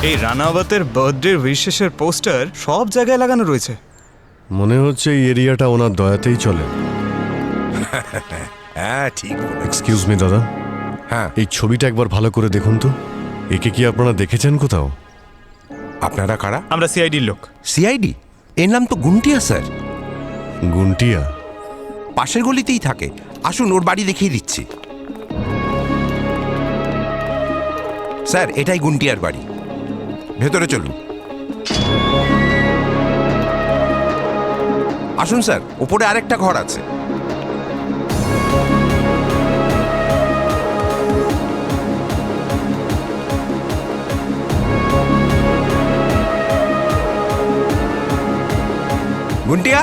এই রানাওয়াতের birthday উইশেসের poster সব জায়গায় লাগানো রয়েছে। মনে হচ্ছে এই এরিয়াটা ওনার দয়াতেই চলে। হ্যাঁ ঠিক। এক্সকিউজ মি দাদা, হ্যাঁ এই ছবিটা একবার ভালো করে দেখুন তো। একে কি আপনারা দেখেছেন কোথাও? আপনারা কারা? আমরা সিআইডির লোক। সিআইডি? এর নাম তো গুন্টিয়া স্যার। গুন্টিয়া? পাশের গলিতেই থাকে। আসুন ওর বাড়ি দেখিয়ে দিচ্ছি। স্যার এটাই গুন্টিয়ার বাড়ি, ভেতরে চলুন। আসুন স্যার, ওপরে আরেকটা ঘর আছে। গুন্টিয়া,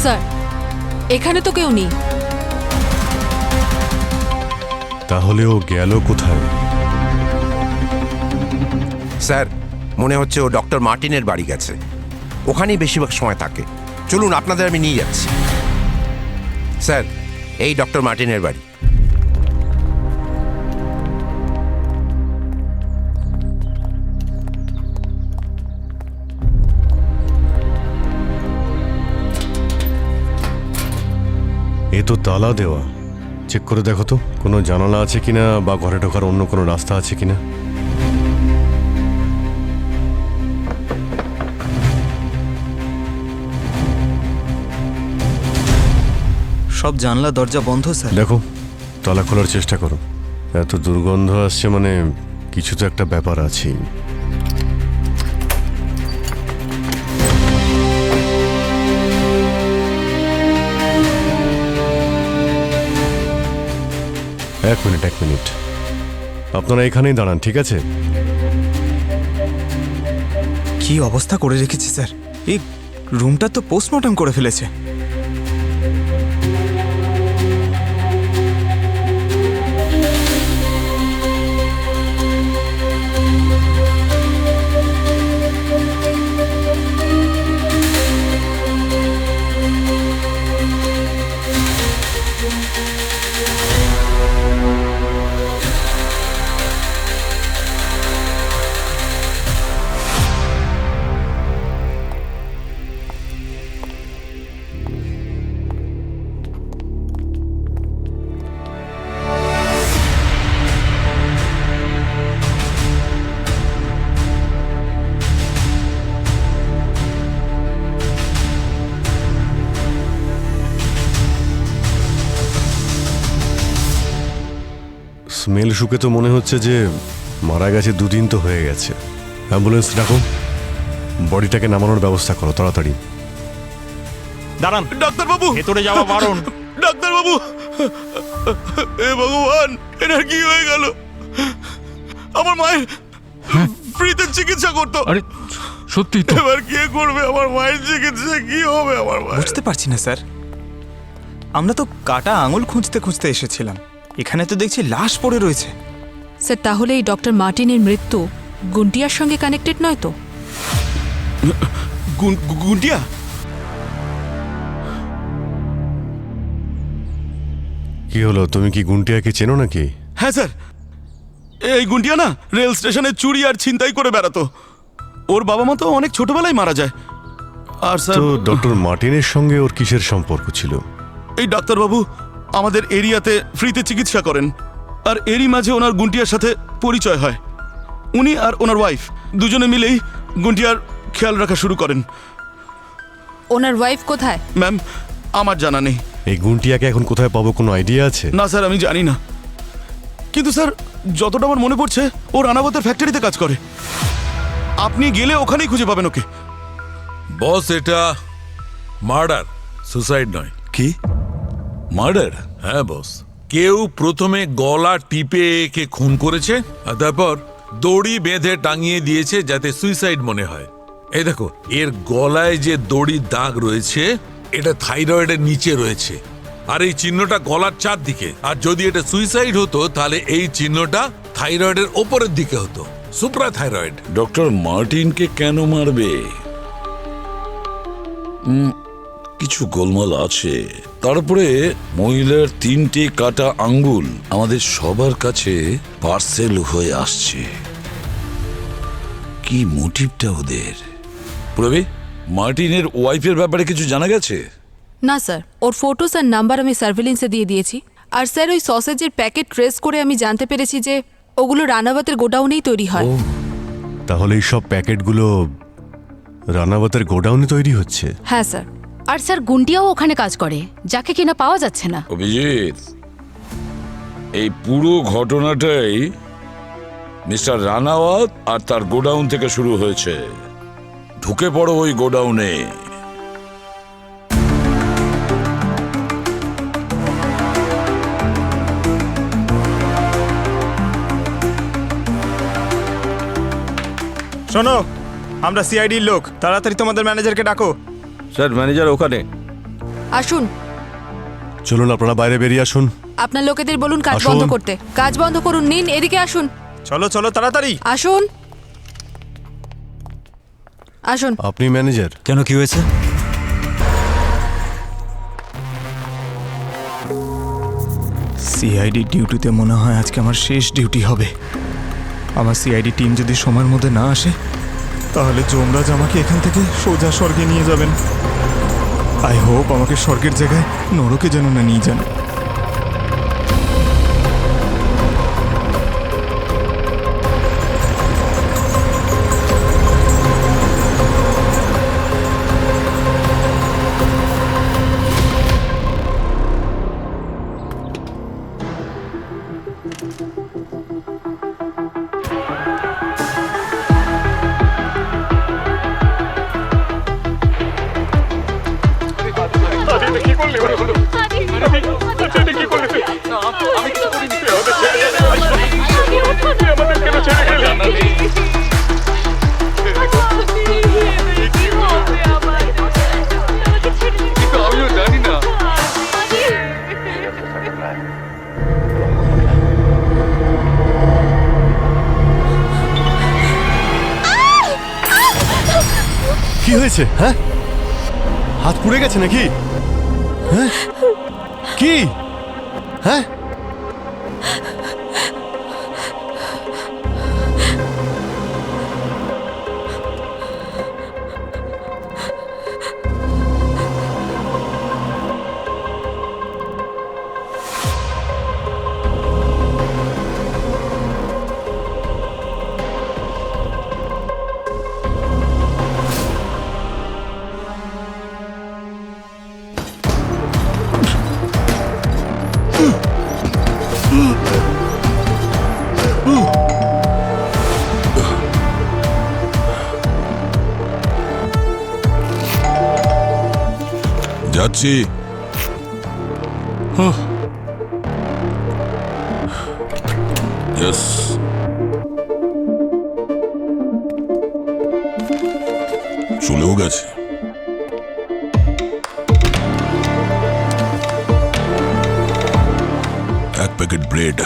স্যার, এখানে তো কেউ নেই। তাহলে ও গেল কোথায়? স্যার মনে হচ্ছে ও ডক্টর মার্টিনের বাড়ি গেছে। ওখানেই বেশিরভাগ সময় থাকে। চলুন আপনাদের আমি নিয়ে যাচ্ছি। স্যার এই ডক্টর মার্টিনের বাড়ি। এ তো তালা দেওয়া। চেক করে দেখো তো কোনো জানালা আছে কিনা বা ঘরে ঢোকার অন্য কোনো রাস্তা আছে কিনা। সব জানলা দরজা বন্ধ স্যার। দেখো, তালা খোলার চেষ্টা করো। এত দুর্গন্ধ আসছে মানে কিছু তো একটা ব্যাপার আছে। এক মিনিট, আপনারা এখানেই দাঁড়ান, ঠিক আছে? কি অবস্থা করে রেখেছে স্যার, এই রুমটা তো পোস্টমর্টম করে ফেলেছে। স্মেল শুকে তো মনে হচ্ছে যে মারা গেছে, 2 দিন তো হয়ে গেছে। অ্যাম্বুলেন্স ডাকো, বডিটাকে নামানোর ব্যবস্থা করো তাড়াতাড়ি। দাঁড়ান ডাক্তারবাবু, ভেতরে যাওয়া বারণ। ডাক্তারবাবু, এ ভগবান, এনার কি হয়ে গেল? আমার মায়ের ফ্রিতে চিকিৎসা করতো। আরে সত্যি তো? এবার কে করবে আমার মায়ের চিকিৎসা? কি হবে আমার মায়ের? বুঝতে পারছি না স্যার, আমরা তো কাটা আঙুল খুঁজতে খুঁজতে এসেছিলাম, এখানে তো দেখছি লাশ পড়ে রয়েছে। স্যার, তাহলে এই ডক্টর মার্টিনের মৃত্যু গুন্টিয়ার সঙ্গে কানেক্টেড নয় তো? গুন্টিয়া? কি হলো, তুমি কি গুন্টিয়াকে চেনো নাকি? হ্যাঁ স্যার, এই গুন্টিয়া না রেল স্টেশনে চুরি আর ছিনতাই করে বেড়াতো। ওর বাবা মা তো অনেক ছোটবেলায় মারা যায়। আর স্যার, তো ডক্টর মার্টিনের সঙ্গে ওর কিসের সম্পর্ক ছিল? এই ডাক্তারবাবু আমাদের এরিয়াতে ফ্রিতে চিকিৎসা করেন, আর এরই মাঝে ওনার গুন্টিয়ার সাথে পরিচয় হয়। উনি আর ওনার ওয়াইফ দুজনে মিলেই গুন্টিয়ার খেয়াল রাখা শুরু করেন। ওনার ওয়াইফ কোথায়? ম্যাম আমার জানা নেই। এই গুন্টিয়াকে এখন কোথায় পাবো, কোনো আইডিয়া আছে? না স্যার, আমি জানি না। কিন্তু স্যার যতটা আমার মনে পড়ছে ও রানাবতের ফ্যাক্টরিতে কাজ করে। আপনি গেলে ওখানেই খুঁজে পাবেন ওকে। বস, এটা মার্ডার, সুসাইড নয়। কি মার্ডার? হ্যাঁ বস, কেউ প্রথমে গলা টিপে একে খুন করেছে আর তারপর দড়ি বেঁধে টাঙিয়ে দিয়েছে যাতে সুইসাইড মনে হয়। এই দেখো, এর গলায় যে দড়ির দাগ রয়েছে এটা থাইরয়েডের নিচে রয়েছে, আর এই চিহ্নটা গলার চারদিকে। আর যদি এটা সুইসাইড হতো তাহলে এই চিহ্নটা থাইরয়েডের ওপরের দিকে হতো, সুপ্রা থাইরয়েড। ডক্টর মার্টিনকে কেন মারবে? কিছু গোলমাল আছে। তারপরে মহিলার 3টে কাটা আঙ্গুল আমাদের সবার কাছে পার্সেল হয়ে আসছে। কি মোটিভটা ওদের? প্রবি, মার্টিনের ওয়াইফের ব্যাপারে কিছু জানা গেছে? না স্যার, ওর ফটোস আর নাম্বার আমি সার্ভেলেন্সে দিয়ে দিয়েছি। আর স্যার, ওই সসেজের প্যাকেট ট্রেস করে আমি জানতে পেরেছি যে ওগুলো রানাবতের গোডাউনেই তৈরি হয়। তাহলে এই সব প্যাকেটগুলো রানাবতের গোডাউনে তৈরি হচ্ছে? হ্যাঁ স্যার। আর স্যার, গুন্ডিয়াও ওখানে কাজ করে, যাকে কিনা পাওয়া যাচ্ছে না। অভিজিৎ, এই পুরো ঘটনাটাই মিস্টার রানাওয়াত আর তার গোডাউন থেকে শুরু হয়েছে। ঢুকে পড়ো ওই গোডাউনে। শোনো, আমরা সিআইডির লোক, তাড়াতাড়ি তোমাদের ম্যানেজারকে ডাকো। স্যার, ম্যানেজার ওখানে। আসুন। চলুন আপনারা বাইরে বেরিয়ে আসুন। আপনার লোকেদের বলুন কাজ আসুন। বন্ধ করতে। কাজ বন্ধ করুন। নিন, এদিকে আসুন। চলো চলো তাড়াতাড়ি আসুন আসুন। আপনি ম্যানেজার? কেন, কি হয়েছে? সিআইডি ডিউটিতে মনে হয় আজকে আমার শেষ ডিউটি হবে। আমার সিআইডি টিম যদি সময়ের মধ্যে না আসে তাহলে যমরাজ আমাকে এখান থেকে সোজা স্বর্গে নিয়ে যাবেন। আই হোপ আমাকে স্বর্গের জায়গায় নরকে যেন না নিয়ে যান। কি হয়েছে? হ্যাঁ, হাত পুড়ে গেছে নাকি? হ্যাঁ, কি? হ্যাঁ, যাচ্ছি। ইয়েস, চলেও গেছে। এক প্যাকেট ব্রেড,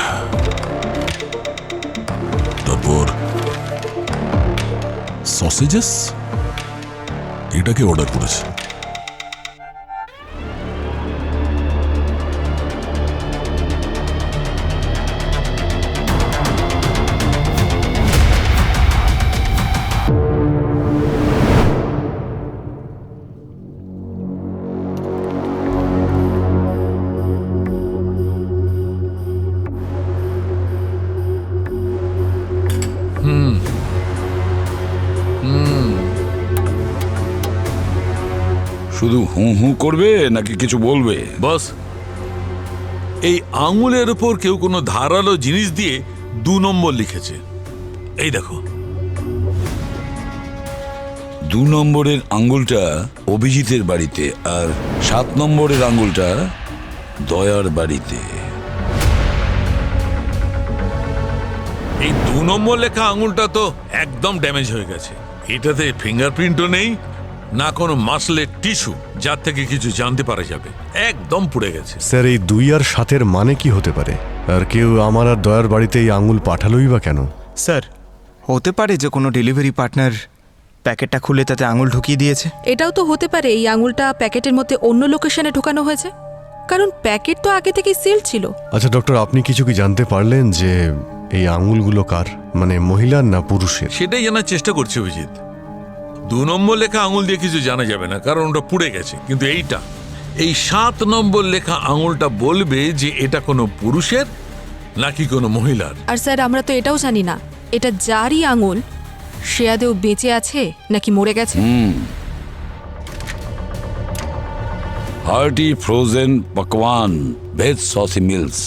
তারপর সসেজেস। এটাকে অর্ডার করেছে। শুধু হু হু করবে নাকি কিছু বলবে? বস, এই আঙুলের উপর কেউ কোনো ধারালো জিনিস দিয়ে 2 নম্বর লিখেছে। এই দেখো। 2 নম্বরের আঙ্গুলটা অভিজিতের বাড়িতে, আর 7 নম্বরের আঙ্গুলটা দয়ার বাড়িতে। এই 2 নম্বর লেখা আঙুলটা তো একদম ড্যামেজ হয়ে গেছে। এটাতে ফিঙ্গারপ্রিন্টও নেই, না কোনো মাসলের টিস্যু যার থেকে কিছু জানতে পারা যাবে। একদম পুড়ে গেছে। স্যার এই 2 আর 7-এর মানে কি হতে পারে? আর কেউ আমার আর দয়ার বাড়িতে এই আঙুল পাঠালোই বা কেন? স্যার হতে পারে যে কোনো ডেলিভারি পার্টনার প্যাকেটটা খুলে তাতে আঙুল ঢুকিয়ে দিয়েছে। এটাও তো হতে পারে এই আঙুলটা প্যাকেটের মধ্যে অন্য লোকেশনে ঢোকানো হয়েছে, কারণ প্যাকেট তো আগে থেকেই সিল ছিল। আচ্ছা ডক্টর, আপনি কিছু কি জানতে পারলেন যে এই আঙুলগুলো কার, মানে মহিলার না পুরুষের? সেটাই জানার চেষ্টা করছি অভিজিৎ। 2 নম্বর লেখা আঙুল দিয়ে কিছু জানা যাবে না, কারণ ওটা পুড়ে গেছে। কিন্তু এই 7 নম্বর লেখা আঙুলটা বলবে যে এটা কোনো পুরুষের নাকি কোনো মহিলার। আর স্যার আমরা তো এটাও জানি না এটা যারই আঙুল সে আদেও বেঁচে আছে নাকি মরে গেছে। Hearty frozen Pakwan veg saucy meals,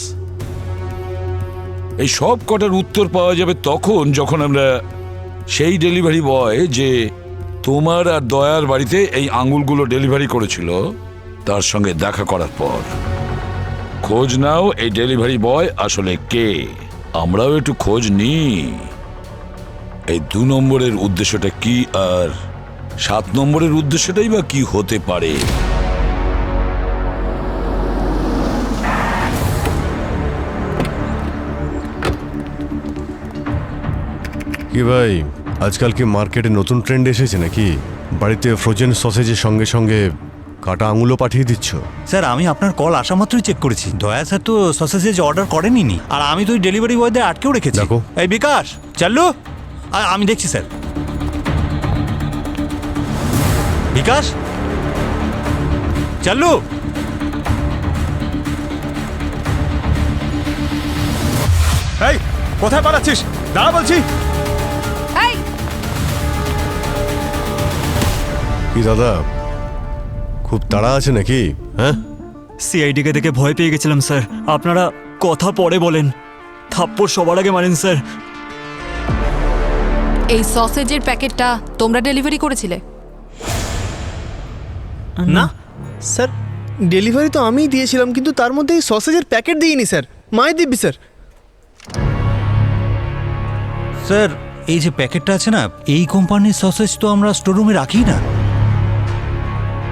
এই সব কটার উত্তর পাওয়া যাবে তখন যখন আমরা সেই ডেলিভারি বয় যে তোমার আর দয়ার বাড়িতে এই আঙুলগুলো ডেলিভারি করেছিল তার সঙ্গে দেখা করার পর। খোঁজ নাও এই ডেলিভারি বয় আসলে কে, আমরাও একটু খোঁজ নিই। এই 2 নম্বরের উদ্দেশ্যটা কি আর 7 নম্বরের উদ্দেশ্যটাই বা কি হতে পারে? কি ভাই, আজকাল কি মার্কেটে নতুন ট্রেন্ড এসেছে নাকি? বাড়িতে ফ্রোজেন সসেজের সঙ্গে সঙ্গে কাটা আঙুলও পাঠিয়ে দিচ্ছ? স্যার আমি আপনার কল আসা মাত্রই চেক করেছি, দয়া স্যার তো সসেজেস অর্ডার করেনি, আর আমি তো ওই ডেলিভারি বয়দের আটকেও রেখেছি। দেখো। এই বিকাশ, চাল্লু, আমি দেখছি স্যার। বিকাশ, চাল্লু। এই কোথায় পালাচ্ছিস? দাঁড়া বলছি। কি দাদা, খুব তাড়া আছে নাকি? হ্যাঁ, সিআইডিকে দেখে ভয় পেয়ে গেছিলাম স্যার। আপনারা কথা পরে বলেন, থাপ্পড় সবার আগে মারেন স্যার। এই সসেজের প্যাকেটটা তোমরা ডেলিভারি করেছিলে? না স্যার, ডেলিভারি তো আমিই দিয়েছিলাম, কিন্তু তার মধ্যে এই সসেজের প্যাকেট দিইনি স্যার। মায়ের দিব্যি স্যার। স্যার এই যে প্যাকেটটা আছে না, এই কোম্পানির সসেজ তো আমরা স্টোররুমে রাখি না।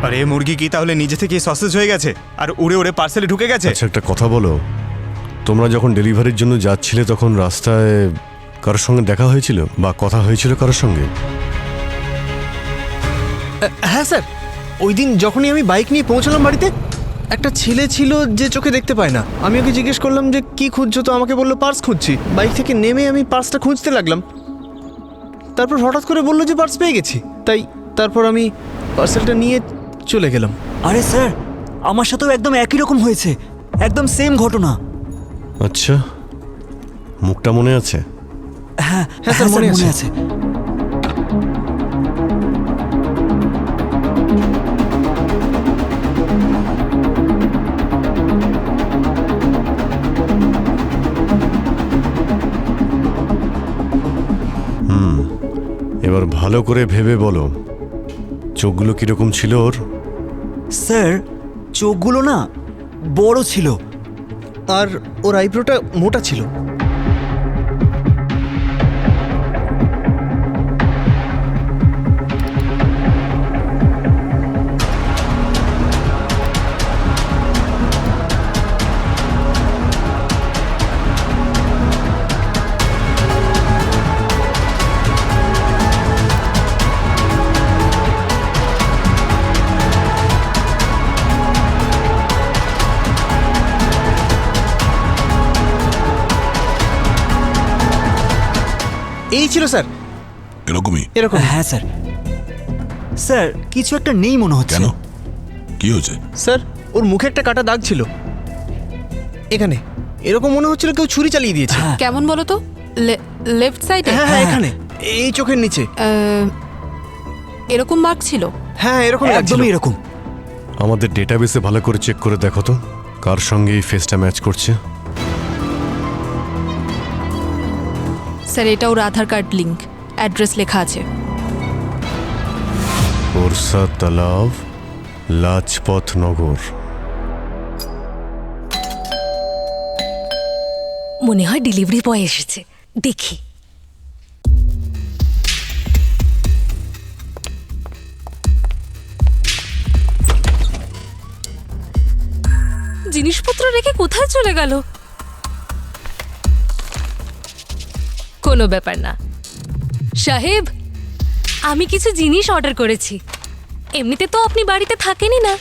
আরে মুরগি কি তাহলে নিজে থেকে সসেজ হয়ে গেছে আর উড়ে উড়ে পার্সেলে ঢুকে গেছে? আচ্ছা একটা কথা বলো, তোমরা যখন ডেলিভারির জন্য যাচ্ছিলে তখন রাস্তায় কারোর সঙ্গে দেখা হয়েছিল বা কথা হয়েছিল কারোর সঙ্গে? হ্যাঁ স্যার, ওই দিন যখনই আমি বাইক নিয়ে পৌঁছলাম বাড়িতে, একটা ছেলে ছিল যে চোখে দেখতে পায় না। আমি ওকে জিজ্ঞেস করলাম যে কি খুঁজছো, তো আমাকে বললো পার্স খুঁজছি। বাইক থেকে নেমে আমি পার্সটা খুঁজতে লাগলাম, তারপর হঠাৎ করে বললো যে পার্স পেয়ে গেছি। তারপর আমি পার্সেলটা নিয়ে চলে গেলাম। আরে স্যার, আমার সাথেও একদম একই রকম হয়েছে, একদম সেম ঘটনা। আচ্ছা, মুখটা মনে আছে? হ্যাঁ হ্যাঁ স্যার, মনে আছে। এবার ভালো করে ভেবে বলো, চোখগুলো কিরকম ছিল ওর? স্যার চোখগুলো না বড় ছিল, আর ওর আইব্রোটা মোটা ছিল। এই ছিল স্যার, এরকমই। এরকম। হ্যাঁ স্যার। স্যার কিছু একটা নেই মনে হচ্ছে। কেন, কি হয়েছে? স্যার ওর মুখে একটা কাটা দাগ ছিল এখানে, এরকম মনে হচ্ছিল কেউ ছুরি চালিয়ে দিয়েছে। কেমন বলো তো? লেফট সাইডে? হ্যাঁ হ্যাঁ, এখানে এই চোখের নিচে এরকম মার্ক ছিল? হ্যাঁ এরকম একদমই এরকম। আমাদের ডেটাবেসে ভালো করে চেক করে দেখো তো কার সঙ্গে এই ফেসটা ম্যাচ করছে। স্যার এটা ওর আধার কার্ড লিঙ্ক, অ্যাড্রেস লেখা আছে। কোরসা তালাব, লাজপথ নগর। মনে হয় ডেলিভারি বয় এসেছে। দেখি। জিনিসপত্র রেখে কোথায় চলে গেল? কোনো ব্যাপার না সাহেব, আমি কিছু জিনিস অর্ডার করেছি। এমনিতে তো আপনি বাড়িতে থাকেনই না,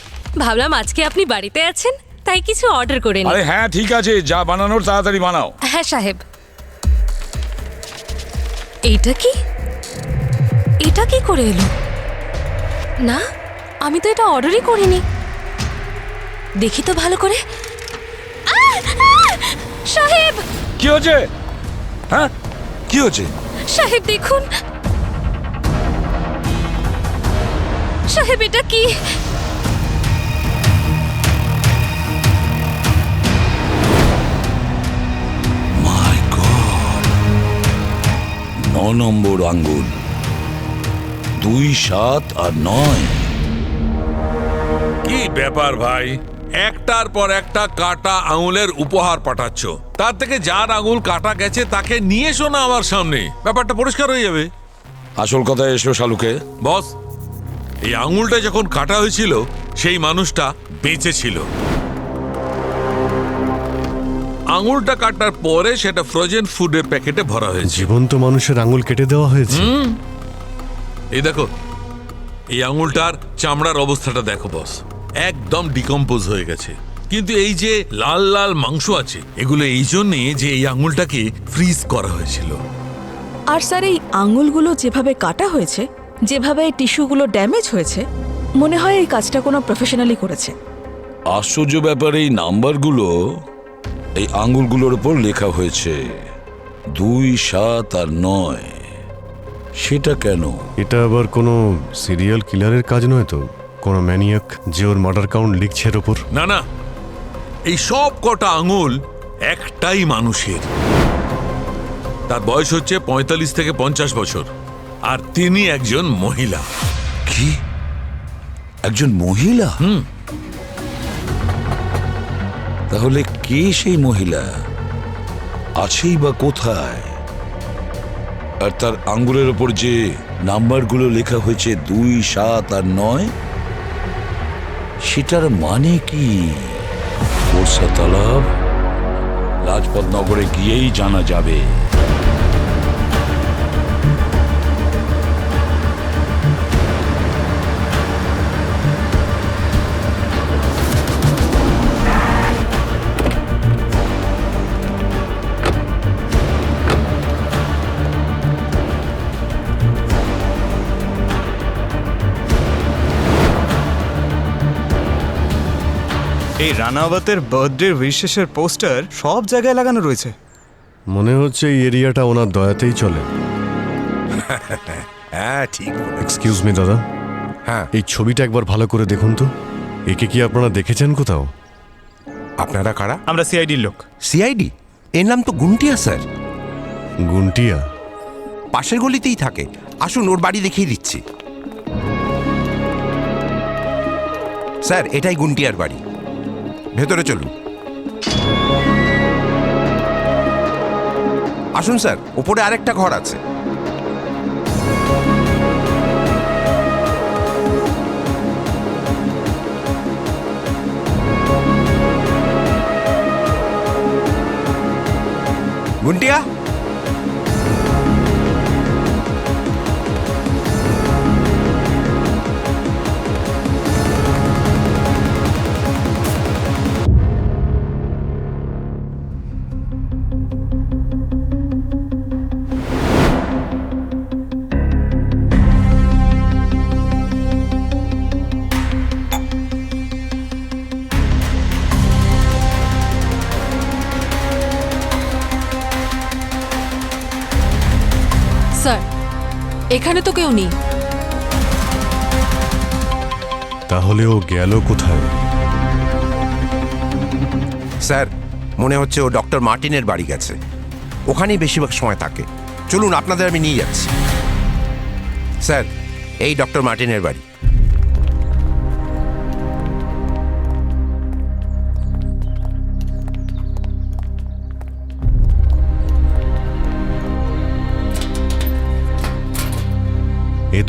ভাবলাম আজকে আপনি বাড়িতে আছেন তাই কিছু অর্ডার করে নিই। আরে হ্যাঁ ঠিক আছে, যা বানানোর তাড়াতাড়ি বানাও। হ্যাঁ সাহেব। এইটা কি? এটা কি করে এলো? না, আমি তো এটা অর্ডারই করিনি। দেখি তো ভালো করে। সাহেব! কি হচ্ছে? হ্যাঁ কি হচ্ছে? সাহেব দেখুন। সাহেব এটা কি? মাই গড, 9 নম্বর আঙ্গুল, 2, 7 আর 9। কি ব্যাপার ভাই, একটার পর একটা কাটা আঙুলের উপহার পাঠাচ্ছ, তার থেকে যার আঙুল কাটা গেছে তাকে নিয়ে এসো না আমার সামনে, ব্যাপারটা পরিষ্কার হয়ে যাবে। আসল কথা এসো শালুকে। বস, এই আঙুলটা যখন কাটা হয়েছিল সেই মানুষটা বেঁচে ছিল। আঙুলটা কাটার পরে সেটা ফ্রোজেন ফুডের প্যাকেটে ভরা হয়েছে। জীবন্ত মানুষের আঙুল কেটে দেওয়া হয়েছে। এই দেখো, এই আঙুলটার চামড়ার অবস্থাটা দেখো বস, একদম ডিকম্পোজ হয়ে গেছে। কিন্তু এই যে লাল লাল মাংস আছে, এগুলো এই জন্যে যে এই আঙুলটাকে ফ্রিজ করা হয়েছিল। আর স্যার এই আঙুলগুলো যেভাবে কাটা হয়েছে, যেভাবে টিস্যুগুলো ড্যামেজ হয়েছে, মনে হয় এই কাজটা কোনো প্রফেশনালি করেছে। আশ্চর্য ব্যাপার, এই নাম্বারগুলো এই আঙ্গুলগুলোর উপর লেখা হয়েছে 2, 7 আর 9। সেটা কেন? এটা আবার কোনো সিরিয়াল কিলারের কাজ নয় তো? কোনো ম্যানিয়াক যে ওর মার্ডার কাউন্ট লিখছে এর ওপর? না না, এই সব কটা আঙুল একটাই মানুষের। তার বয়স হচ্ছে 45 থেকে 50 বছর, আর তিনি একজন মহিলা। কি? একজন মহিলা? তাহলে কে সেই মহিলা? আছেই বা কোথায়? আর তার আঙ্গুলের ওপর যে নাম্বারগুলো লেখা হয়েছে 2, 7 আর 9, সেটার মানে কি? কোর্সা তালাব, লাজপত নগরে গিয়েই জানা যাবে। এই রানাওয়াতের বার্থডে উইশেসের পোস্টার সব জায়গায় লাগানো রয়েছে। মনে হচ্ছে এই এরিয়াটা ওনার দয়াতেই চলে। হ্যাঁ ঠিক। এক্সকিউজ মি দাদা, হ্যাঁ এই ছবিটা একবার ভালো করে দেখুন তো। একে কি আপনারা দেখেছেন কোথাও? আপনারা কারা? আমরা সিআইডির লোক। সিআইডি? এর নাম তো গুন্টিয়া স্যার। গুন্টিয়া? পাশের গলিতেই থাকে, আসুন ওর বাড়ি দেখিয়ে দিচ্ছি। স্যার এটাই গুন্টিয়ার বাড়ি, ভেতরে চলুন। আসুন স্যার, ওপরে আরেকটা ঘর আছে। গুন্টিয়া, স্যার, এখানে তো কেউ নেই। তাহলে ও গেল কোথায়? স্যার মনে হচ্ছে ও ডক্টর মার্টিনের বাড়ি গেছে, ওখানেই বেশিরভাগ সময় থাকে। চলুন আপনাদের আমি নিয়ে যাচ্ছি। স্যার এই ডক্টর মার্টিনের বাড়ি।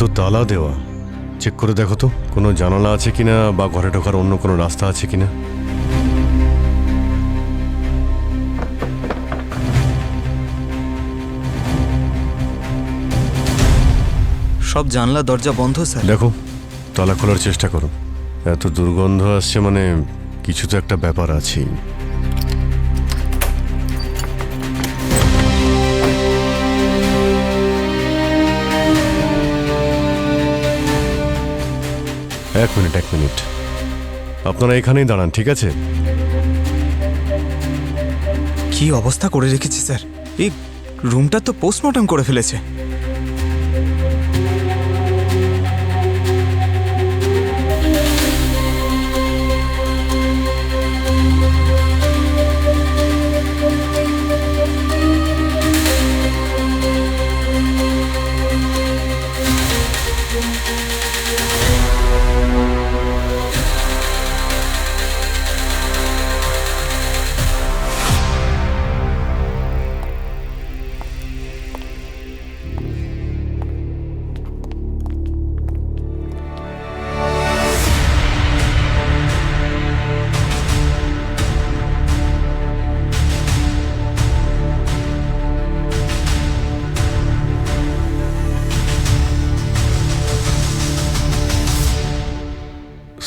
তো তালা দেওয়া। চেক করে দেখো তো কোনো জানালা আছে কিনা বা ঘরে ঢোকার অন্য কোনো রাস্তা আছে কিনা। সব জানলা দরজা বন্ধ স্যার। দেখো তালা খোলার চেষ্টা করো। এত দুর্গন্ধ আসছে মানে কিছু তো একটা ব্যাপার আছেই। এক মিনিট আপনারা এখানেই দাঁড়ান, ঠিক আছে? কি অবস্থা করে রেখেছে স্যার, এই রুমটা তো পোস্টমর্টম করে ফেলেছে।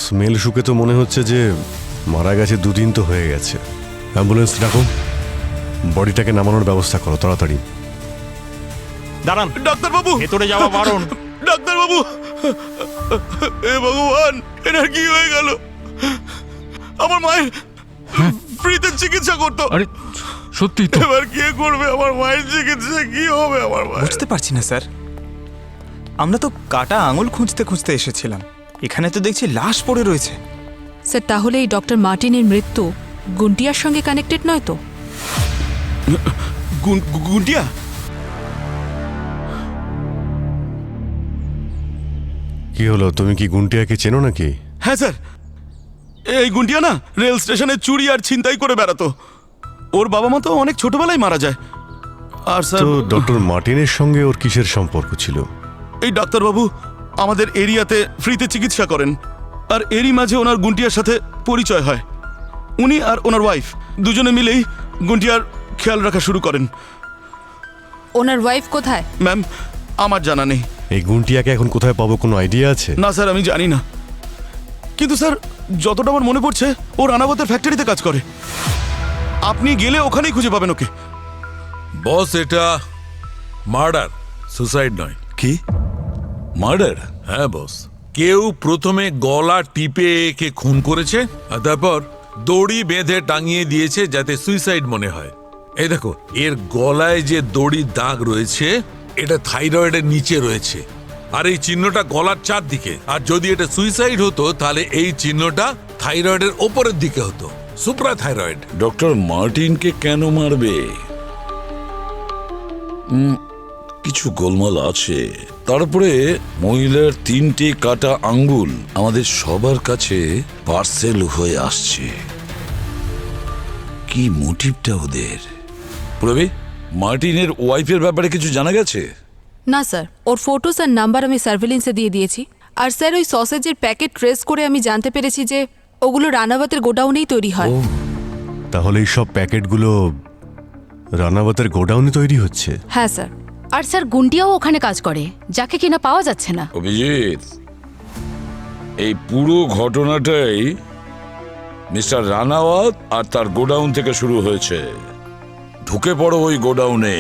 স্মেল শুকে তো মনে হচ্ছে যে মারা গেছে, 2 দিন তো হয়ে গেছে। অ্যাম্বুলেন্স ডাকো, বডিটাকে নামানোর ব্যবস্থা করো তাড়াতাড়ি। দাঁড়ান, ডাক্তারবাবু, ভেতরে যাওয়া বারণ। ডাক্তারবাবু, এ ভগবান, এনার কি হয়ে গেল? আমার মায়ের ফ্রিতে চিকিৎসা করতো। আরে সত্যি তো? এবার কি করবে আমার মায়ের চিকিৎসা? কি হবে আমার মায়ের? বুঝতে পারছি না স্যার, আমরা তো কাটা আঙুল খুঁজতে খুঁজতে এসেছিলাম, এখানে তো দেখছি লাশ পড়ে রয়েছে। স্যার তাহলে এই ডক্টর মার্টিনের মৃত্যু গুন্টিয়ার সঙ্গে কানেক্টেড নয় তো? গুন্টিয়া? কি হলো, তুমি কি গুন্টিয়াকে চেনো নাকি? হ্যাঁ স্যার, এই গুন্টিয়া না রেল স্টেশনে চুরি আর ছিনতাই করে বেড়াতো। ওর বাবা মা তো অনেক ছোটবেলায় মারা যায়। আর স্যার, তো ডক্টর মার্টিনের সঙ্গে ওর কিসের সম্পর্ক ছিল? এই ডাক্তারবাবু আমাদের এরিয়াতে ফ্রিতে চিকিৎসা করেন, আর এরই মাঝে ওনার গুন্টিয়ার সাথে পরিচয় হয়। উনি আর ওনার ওয়াইফ দুজনে মিলেই গুন্টিয়ার খেয়াল রাখা শুরু করেন। ওনার ওয়াইফ কোথায়? ম্যাম, আমার জানা নেই। এই গুন্টিয়াকে এখন কোথায় পাবো, কোনো আইডিয়া আছে? না স্যার, আমি জানি না, কিন্তু স্যার যতটা আমার মনে পড়ছে ও রানাবতের ফ্যাক্টরিতে কাজ করে। আপনি গেলে ওখানেই খুঁজে পাবেন ওকে। বস, এটা মার্ডার, সুসাইড নয়। কি মার্ডার? হ্যাঁ বস, কেউ প্রথমে গলা টিপে একে খুন করেছে আর তারপর দড়ি বেঁধে টাঙিয়ে দিয়েছে যাতে সুইসাইড মনে হয়। এই দেখো, এর গলায় যে দড়ির দাগ রয়েছে এটা থাইরয়েডের নিচে রয়েছে, আর এই চিহ্নটা গলার চারদিকে। আর যদি এটা সুইসাইড হতো তাহলে এই চিহ্নটা থাইরয়েডের ওপরের দিকে হতো, সুপ্রা থাইরয়েড। ডক্টর মার্টিনকে কেন মারবে? কিছু গোলমাল আছে। তারপরে মহিলার 3টে কাটা আঙ্গুল আমাদের সবার কাছে পার্সেল হয়ে আসছে। কি মোটিভটা ওদের? প্রবি, মার্টিনের ওয়াইফের ব্যাপারে কিছু জানা গেছে? না স্যার, ওর ফটোস আর নাম্বার আমি সার্ভেলেন্সে দিয়ে দিয়েছি। আর স্যার ওই সসেজের প্যাকেট ট্রেস করে আমি জানতে পেরেছি যে ওগুলো রানাবতের গোডাউনেই তৈরি হয়। তাহলে এই সব প্যাকেটগুলো রানাবতের গোডাউনে তৈরি হচ্ছে? হ্যাঁ স্যার। আর স্যার গুন্টিয়াও ওখানে কাজ করে, যাকে কিনা পাওয়া যাচ্ছে না। অভিজিৎ, এই পুরো ঘটনাটাই মিস্টার রানাওয়াত আর তার গোডাউন থেকে শুরু হয়েছে। ঢুকে পড়ো ওই গোডাউনে।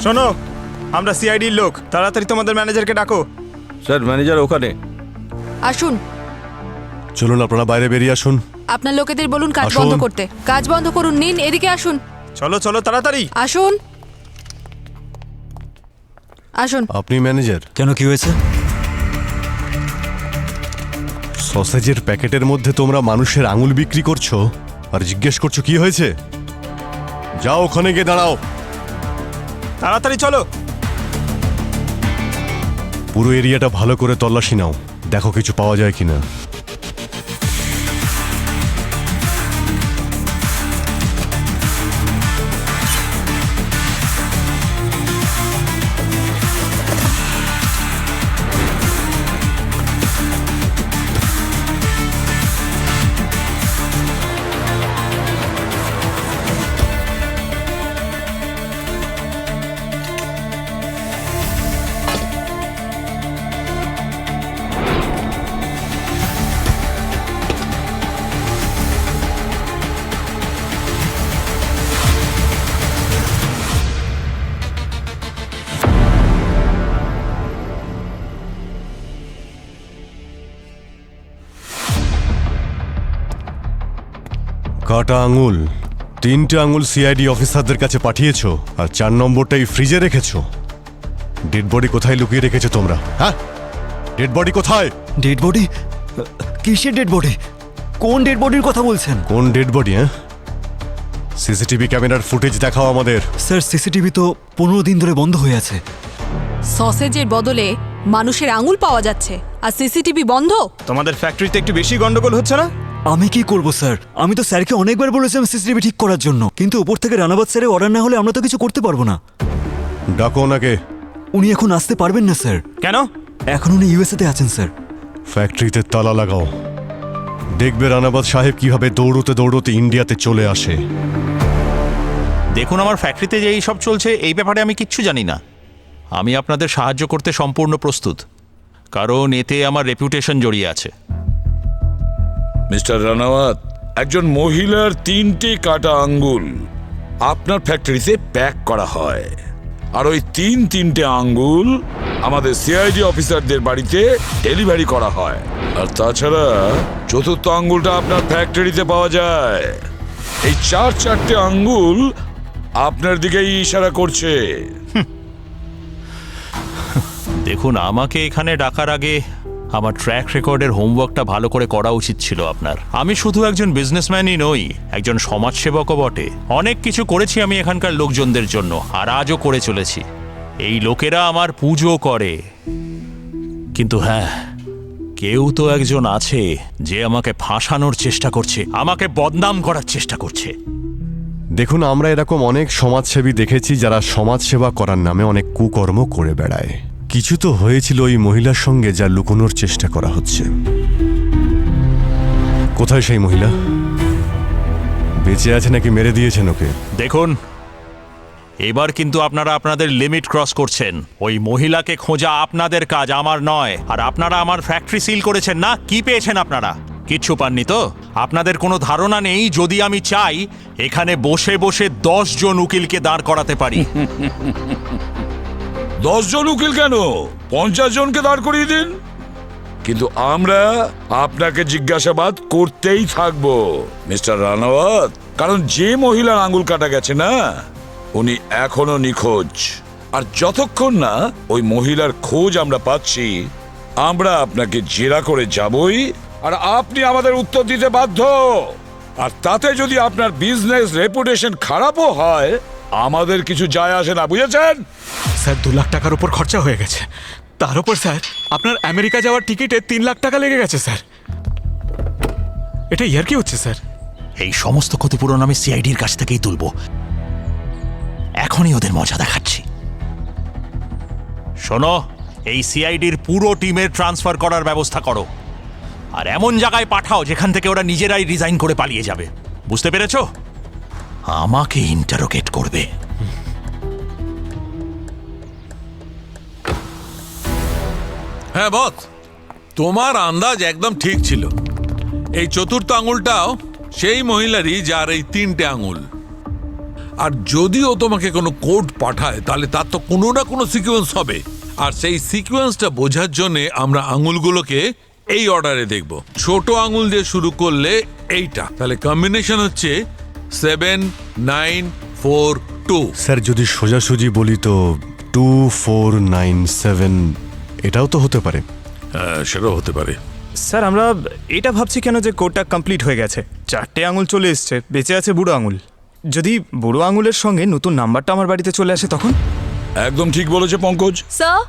শোনো, আমরা সিআইডির লোক, তাড়াতাড়ি তোমাদের ম্যানেজারকে ডাকো। স্যার, ম্যানেজার ওখানে। আসুন। চলুন আপনারা বাইরে বেরিয়ে আসুন। আপনার লোকেদের বলুন কাজ আসুন। বন্ধ করতে। কাজ বন্ধ করুন। নিন, এদিকে আসুন। চলো চলো তাড়াতাড়ি আসুন আসুন। আপনি ম্যানেজার? কেন, কি হয়েছে? সসেজের প্যাকেটের মধ্যে তোমরা মানুষের আঙুল বিক্রি করছো আর জিজ্ঞেস করছো কি হয়েছে? যাও ওখানে গিয়ে দাঁড়াও। তাড়াতাড়ি চলো। পুরো এরিয়াটা ভালো করে তল্লাশি নাও, দেখো কিছু পাওয়া যায় কিনা। কাটা আঙুল 3টে আঙুল সিআইডি অফিসারদের কাছে পাঠিয়েছো আর 4 নম্বরটাই ফ্রিজে রেখেছো। ডেড বডি কোথায় লুকিয়ে রেখেছো তোমরা? হ্যাঁ, ডেড বডি কোথায়? Dead body? কিসের ডেড বডি? কোন ডেড বডির কথা বলছেন? কোন ডেড বডি? হ্যাঁ, সিসিটিভি ক্যামেরার ফুটেজ দেখাও আমাদের। স্যার সিসিটিভি তো 15 দিন ধরে বন্ধ হয়ে আছে। সসেজের বদলে মানুষের আঙুল পাওয়া যাচ্ছে আর সিসিটিভি বন্ধ। তোমাদের ফ্যাক্টরিতে একটু বেশি গন্ডগোল হচ্ছে না? আমি কি করব স্যার? আমি তো স্যারকে অনেকবার বলেছিলাম সিসিটিভি ঠিক করার জন্য, কিন্তু উপর থেকে রানাবাদ স্যারের অর্ডার না হলে আমরা তো কিছু করতে পারবো না। ডাকো ওনাকে। উনি এখন আসতে পারবেন না স্যার। কেন? এখন উনি ইউএসএতে আছেন স্যার। ফ্যাক্টরিতে তালা লাগাও। দেখবে রানাবাদ সাহেব কিভাবে দৌড়তে দৌড়তে ইন্ডিয়াতে চলে আসে। দেখুন, আমার ফ্যাক্টরিতে যে এই সব চলছে এই ব্যাপারে আমি কিচ্ছু জানি না। আমি আপনাদের সাহায্য করতে সম্পূর্ণ প্রস্তুত, কারণ এতে আমার রেপুটেশন জড়িয়ে আছে। মিস্টার রানাওয়াত, একজন মহিলার 3টে কাটা আঙ্গুল আপনার ফ্যাক্টরিতে প্যাক করা হয়, আর ওই 3টে আঙ্গুল আমাদের সিআইডি অফিসারদের বাড়িতে ডেলিভারি করা হয়। আর তাছাড়া 4র্থ আঙ্গুলটা আপনার ফ্যাক্টরিতে পাওয়া যায়। এই 4টে আঙ্গুল আপনার দিকেই ইশারা করছে। দেখুন, আমাকে এখানে ডাকার আগে আমার ট্র্যাক রেকর্ডের হোমওয়ার্কটা ভালো করে করা উচিত ছিল আপনার। আমি শুধু একজন বিজনেসম্যানই নই, একজন সমাজসেবকও বটে। অনেক কিছু করেছি আমি এখানকার লোকজনদের জন্য, আর আজও করে চলেছি। এই লোকেরা আমার পুজো করে, কিন্তু হ্যাঁ, কেউ তো একজন আছে যে আমাকে ফাঁসানোর চেষ্টা করছে, আমাকে বদনাম করার চেষ্টা করছে। দেখুন, আমরা এরকম অনেক সমাজসেবী দেখেছি যারা সমাজসেবা করার নামে অনেক কুকর্ম করে বেড়ায়। কিছু তো হয়েছিল ওই মহিলার সঙ্গে যা লুকোনোর চেষ্টা করা হচ্ছে। কোথায় সেই মহিলা? বেঁচে আছে নাকি মেরে দিয়েছেন ওকে? দেখুন, এবার কিন্তু আপনারা আপনাদের লিমিট ক্রস করছেন। ওই মহিলাকে খোঁজা আপনাদের কাজ, আমার নয়। আর আপনারা আমার ফ্যাক্টরি সিল করেছেন না, কি পেয়েছেন আপনারা? কিচ্ছু পাননি তো? আপনাদের কোনো ধারণা নেই, যদি আমি চাই এখানে বসে বসে 10 জন উকিলকে দাঁড় করাতে পারি। 10 জন উকিল কেন, 50 জনকে দাঁড় করিয়ে দিন। কিন্তু আমরা আপনাকে জিজ্ঞাসাবাদ করতেই থাকবো মিস্টার রানাওয়াত, কারণ যে মহিলার আঙ্গুল কাটা গেছে না, উনি এখনো নিখোঁজ। আর যতক্ষণ না ওই মহিলার খোঁজ আমরা পাচ্ছি, আমরা আপনাকে জেরা করে যাবই, আর আপনি আমাদের উত্তর দিতে বাধ্য। আর তাতে যদি আপনার বিজনেস রেপুটেশন খারাপও হয়, আমাদের কিছু যায় আসে না, বুঝেছেন? স্যার 2 লাখ টাকার উপর খরচা হয়ে গেছে। তার উপর স্যার আপনার আমেরিকা যাওয়ার টিকিটে 3 লাখ টাকা লেগে গেছে স্যার। এটা ইয়ার কি হচ্ছে স্যার? এই সমস্ত ক্ষতিপূরণ আমি সিআইডির কাছ থেকেই তুলব। এখনই ওদের মজা দেখাচ্ছি। শোনো, এই সিআইডির পুরো টিমের ট্রান্সফার করার ব্যবস্থা করো, আর এমন জায়গায় পাঠাও যেখান থেকে ওরা নিজেরাই রিজাইন করে পালিয়ে যাবে। বুঝতে পেরেছো? আমাকে ইন্টারোগেট করবে। হ্যাঁ বস, তোমার আন্দাজ একদম ঠিক ছিল। এই 4র্থ আঙুলটাও সেই মহিলারই, যার এই 3টে আঙুল। আর যদিও তোমাকে কোনো কোড পাঠায়, তাহলে তার তো কোনো না কোনো সিকোয়েন্স হবে। আর সেই সিকোয়েন্সটা বোঝার জন্য আমরা আঙুলগুলোকে এই অর্ডারে দেখব। ছোট আঙুল দিয়ে শুরু করলে এইটা, তাহলে কম্বিনেশন হচ্ছে 7, 9, 4, 2। স্যার, যদি সোজাসুজি বলি তো 2, 4, 9, 7 এটাও তো হতে পারে। হ্যাঁ, সেটাও হতে পারে। স্যার আমরা এটা ভাবছি কেন যে কোডটা কমপ্লিট হয়ে গেছে, 4টে আঙুল চলে এসছে, বেঁচে আছে বুড়ো আঙুল। যদি বুড়ো আঙুলের সঙ্গে নতুন নাম্বারটা আমার বাড়িতে চলে আসে তখন? একদম ঠিক বলেছে পঙ্কজ। স্যার,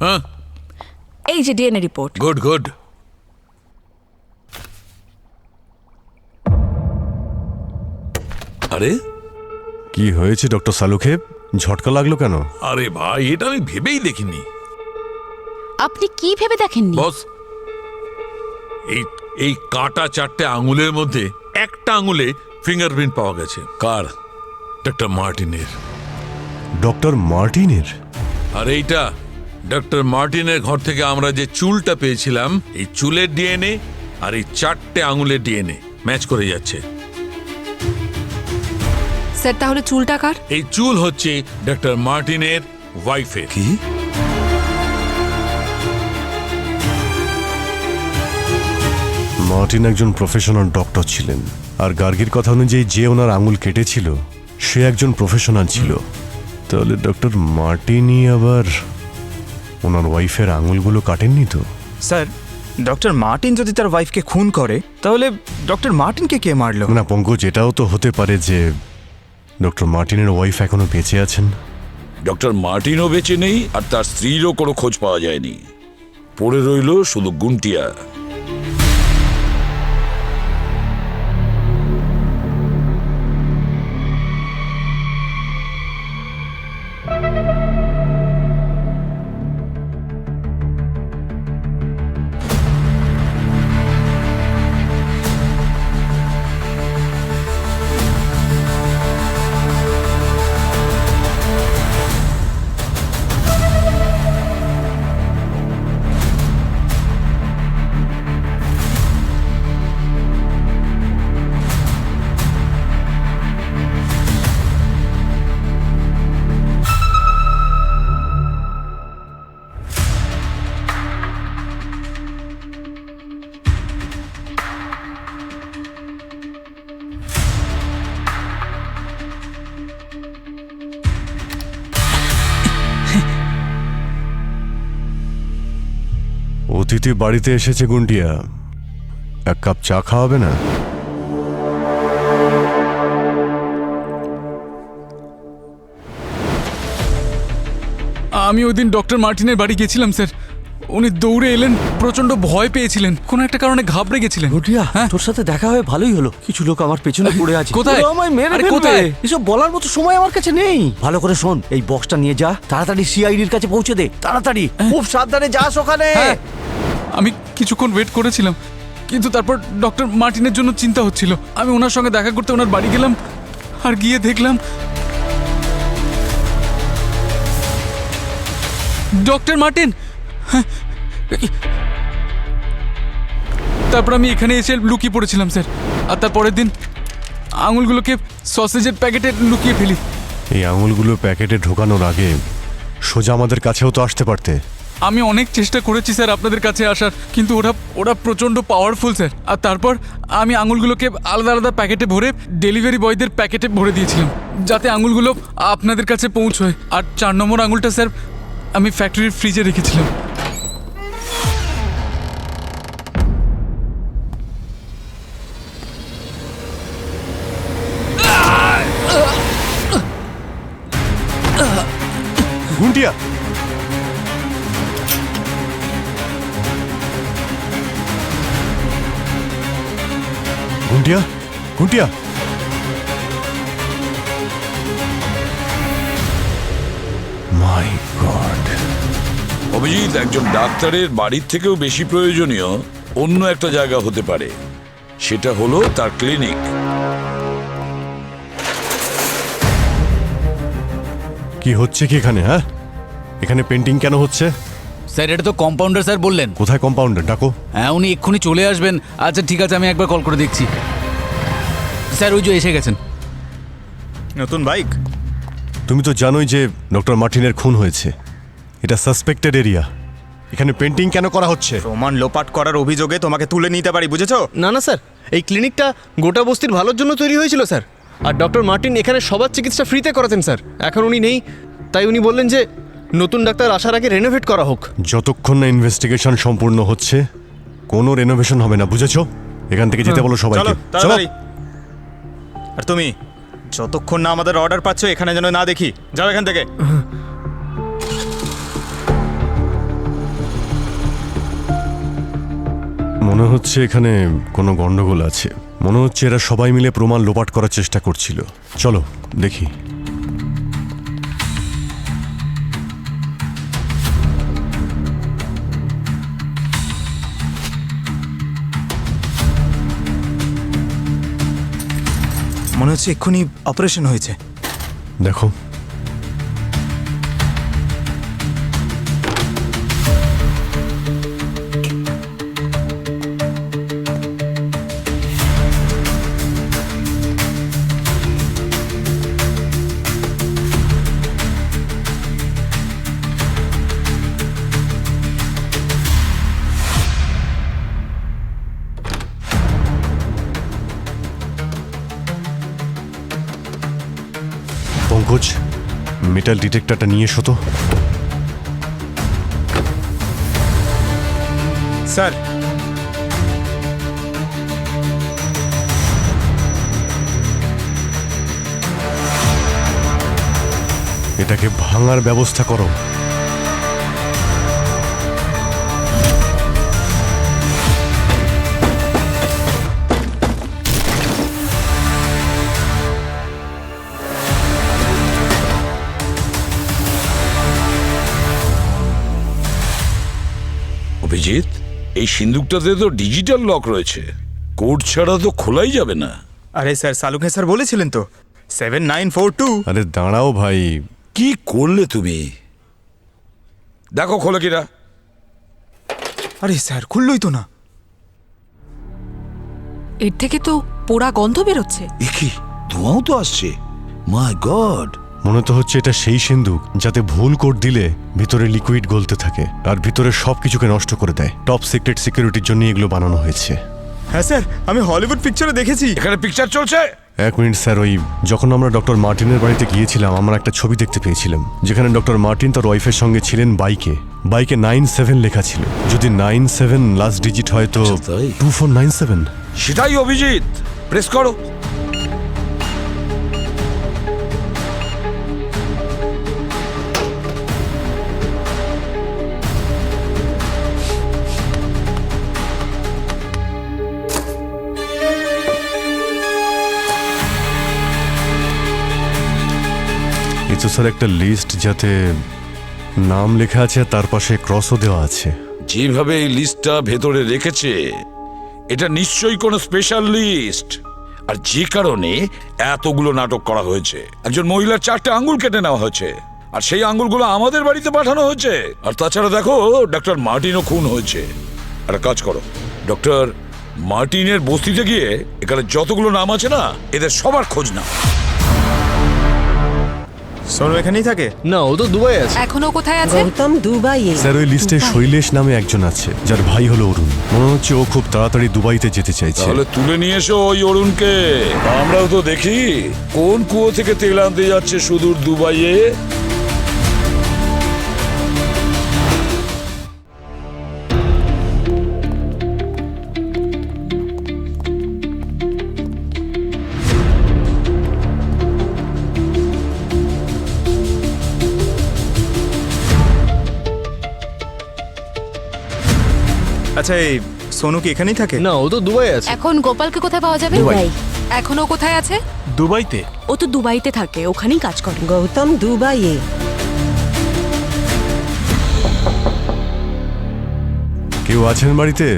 হ্যাঁ, এই যে ডিএনএ রিপোর্ট। Good good. আরে কি হয়েছে ডক্টর সালুখেব? ঝটকা লাগলো কেন? আরে ভাই, এটা আমি ভেবেই দেখিনি। আপনি কি ভেবে দেখেননি? বস, এই কাটা 4টে আঙুলের মধ্যে একটা আঙুলে ফিঙ্গারপ্রিন্ট পাওয়া গেছে। কার? ডক্টর মার্টিনের। ডক্টর মার্টিনের? আর এইটা ডক্টর মার্টিনের ঘর থেকে আমরা যে চুলটা পেয়েছিলাম, এই চুলের ডিএনএ আর এই 4টে আঙুলের ডিএনএ ম্যাচ করে যাচ্ছে। স্যার তাহলে চুলটা কার? এই চুল হচ্ছে ডক্টর মার্টিনের ওয়াইফের। কি? মার্টিন একজন প্রফেশনাল ডক্টর ছিলেন, আর গার্গির কথা অনুযায়ী যে ওনার আঙুল কেটেছিল সে একজন প্রফেশনাল ছিল। তাহলে ডক্টর মার্টিনই আবার ওনার ওয়াইফের আঙুলগুলো কাটেননি তো? স্যার, ডক্টর মার্টিন যদি তার ওয়াইফকে খুন করে তাহলে ডক্টর মার্টিনকে কে মারলো? না পঙ্কজ, এটাও তো হতে পারে যে ডক্টর মার্টিনের ওয়াইফ এখনো বেঁচে আছেন। ডক্টর মার্টিনও বেঁচে নেই আর তার স্ত্রীরও কোনো খোঁজ পাওয়া যায়নি। পড়ে রইল শুধু গুন্টিয়া। অতিথি বাড়িতে এসেছে গুন্টিয়া, এক কাপ চা খাওয়াবে না? আমি ওই দিন ডক্টর মার্টিনের বাড়ি গেছিলাম স্যার। উনি দৌড়ে এলেন, প্রচন্ড ভয় পেয়েছিলেন, কোনো একটা কারণে ঘাবড়ে গেছিলেন। গুটিয়া, তোর সাথে দেখা হয়ে ভালোই হলো। কিছু লোক আমার পেছনে পড়ে আছে। কোথায়? ওরা আমায় মেরে আরে ফেলবে। কোথায়? এসব বলার মতো সময় আমার কাছে নেই। ভালো করে শোন, এই বক্সটা নিয়ে যা, তাড়াতাড়ি সিআইডির কাছে পৌঁছে দে, তাড়াতাড়ি। খুব সাবধানে যাস ওখানে। হ্যাঁ, আমি কিছুক্ষণ ওয়েট করেছিলাম, কিন্তু তারপর ডক্টর মার্টিনের জন্য চিন্তা হচ্ছিল। আমি ওনার সঙ্গে দেখা করতে ওনার বাড়ি গেলাম, আর গিয়ে দেখলাম ডক্টর মার্টিন। হ্যাঁ, তারপর আমি এখানে এসে লুকিয়ে পড়েছিলাম স্যার, আর তার পরের দিন আঙুলগুলোকে সসেজের প্যাকেটে লুকিয়ে ফেলি। এই আঙুলগুলো প্যাকেটে ঢোকানোর আগে সোজা আমাদের কাছেও তো আসতে পারতে। আমি অনেক চেষ্টা করেছি স্যার আপনাদের কাছে আসার, কিন্তু ওরা প্রচণ্ড পাওয়ারফুল স্যার। আর তারপর আমি আঙুলগুলোকে আলাদা আলাদা প্যাকেটে ভরে ডেলিভারি বয়দের প্যাকেটে ভরে দিয়েছিলাম, যাতে আঙুলগুলো আপনাদের কাছে পৌঁছয়। আর 4 নম্বর আঙুলটা স্যার আমি ফ্যাক্টরির ফ্রিজে রেখেছিলাম। গুন্টিয়া, গুন্টিয়া, গুন্টিয়া। মাই গড। অভিজিৎ, একজন ডাক্তারের বাড়ির থেকেও বেশি প্রয়োজনীয় অন্য একটা জায়গা হতে পারে, সেটা হলো তার ক্লিনিক। কি হচ্ছে কি এখানে? হ্যাঁ, এখানে পেন্টিং কেন হচ্ছে? স্যার, এটা তো কম্পাউন্ডার স্যার বললেন। কোথায় কম্পাউন্ডার? ডাকো। হ্যাঁ, উনি এক্ষুনি চলে আসবেন। আচ্ছা ঠিক আছে, আমি একবার কল করে দেখছি। স্যার, ওই যে এসে গেছেন। নতুন বাইক? তুমি তো জানোই যে ডক্টর মার্টিনের খুন হয়েছে, এটা সাসপেক্টেড এরিয়া। এখানে পেন্টিং কেন করা হচ্ছে? প্রমাণ লোপাট করার অভিযোগে তোমাকে তুলে নিতে পারি, বুঝেছো? না না স্যার, এই ক্লিনিকটা গোটা বস্তির ভালোর জন্য তৈরি হয়েছিল স্যার। আর ডক্টর মার্টিন এখানে সবার চিকিৎসা ফ্রিতে করাতেন স্যার। এখন উনি নেই, তাই উনি বললেন যে নতুন ডাক্তার আসার আগে রেনোভেট করা হোক। যতক্ষণ না ইনভেস্টিগেশন সম্পূর্ণ হচ্ছে কোনো রেনোভেশন হবে না, বুঝেছো? এখান থেকে যেতে বলো সবাইকে। চলো তাড়াতাড়ি। আর তুমি যতক্ষণ না আমাদের অর্ডার পাচ্ছ এখানে যেন না দেখি, যাও এখান থেকে। মনে হচ্ছে এখানে কোনো গন্ডগোল আছে। মনে হচ্ছে এরা সবাই মিলে প্রমাণ লোপাট করার চেষ্টা করছিল। চলো দেখি। মনে হচ্ছে এক্ষুনি অপারেশন হয়েছে। দেখো, পঙ্কজ, মেটাল ডিটেক্টরটা নিয়ে এসো তো। স্যার, এটাকে ভাঙার ব্যবস্থা করো। অভিজিৎ, এই সিন্দুকটাতে তো ডিজিটাল লক রয়েছে, কোড ছাড়া তো খোলাই যাবে না। আরে স্যার, সালুকে স্যার বলেছিলেন তো 7942। আরে দাঁড়াও ভাই। কি করলে তুমি? দেখো খোলে কিনা। আরে স্যার, খুললই তো না। এর থেকে তো পোড়া গন্ধ বেরোচ্ছে। কি ধোঁয়াও তো আসছে। মাই গড, মনে তো হচ্ছে এটা সেই সিন্দুক যাতে ভুল কোড দিলে ভিতরে লিকুইড গলতে থাকে আর ভিতরে সবকিছুকে নষ্ট করে দেয়। টপ সিক্রেট সিকিউরিটির জন্য এগুলো বানানো হয়েছে। হ্যাঁ স্যার, আমি হলিউড পিকচারে দেখেছি। এখানে পিকচার চলছে। এক মিনিট স্যার, ওই যখন আমরা ডক্টর মার্টিনের বাড়িতে গিয়েছিলাম আমরা একটা ছবি দেখতে পেয়েছিলাম যেখানে ডক্টর মার্টিন তার ওয়াইফের সঙ্গে ছিলেন বাইকে। বাইকে 97 লেখা ছিল। যদি 97 লাস্ট ডিজিট হয় তো 2497। সেটাই অভিজিৎ, প্রেস করো। এই তো স্যার একটা লিস্ট যাতে নাম লেখা আছে তার পাশে ক্রসও দেওয়া আছে। যেভাবে এই লিস্টটা ভেতরে রেখেছে এটা নিশ্চয়ই কোনো স্পেশাল লিস্ট, আর যে কারণে এতগুলো নাটক করা হয়েছে। একজন মহিলার 4টে আঙ্গুল কেটে নেওয়া হয়েছে আর সেই আঙ্গুলগুলো আমাদের বাড়িতে পাঠানো হয়েছে। আর তাছাড়া দেখো ডক্টর মার্টিনও খুন হয়েছে। একটা কাজ করো, ডক্টর মার্টিনের বস্তিতে গিয়ে এখানে যতগুলো নাম আছে না এদের সবার খোঁজ নাও। সোনু এখানেই থাকে? না, ও তো দুবাই আছে। এখনো কোথায় আছে? গৌতম দুবাইয়ে। স্যার ওই লিস্টে শৈলেশ নামে একজন আছে যার ভাই হলো অরুণ। মনে হচ্ছে ও খুব তাড়াতাড়ি দুবাইতে যেতে চাইছে। তাহলে তুলে নিয়ে এসো ওই অরুণকে। আমরাও তো দেখি কোন কুয়ো থেকে তেল আনতে যাচ্ছে সুদূর দুবাইয়ে। আচ্ছা, এই সোনু কি এখানেই থাকে? না, ও তো দুবাই আছে। এখন গোপালকে কোথায় পাওয়া যাবে? দুবাই। এখনো কোথায় আছে? দুবাইতে? ও তো দুবাইতে থাকে, ওখানেই কাজ করে। গৌতম দুবাইয়ে। কেউ আছেন বাড়িতে?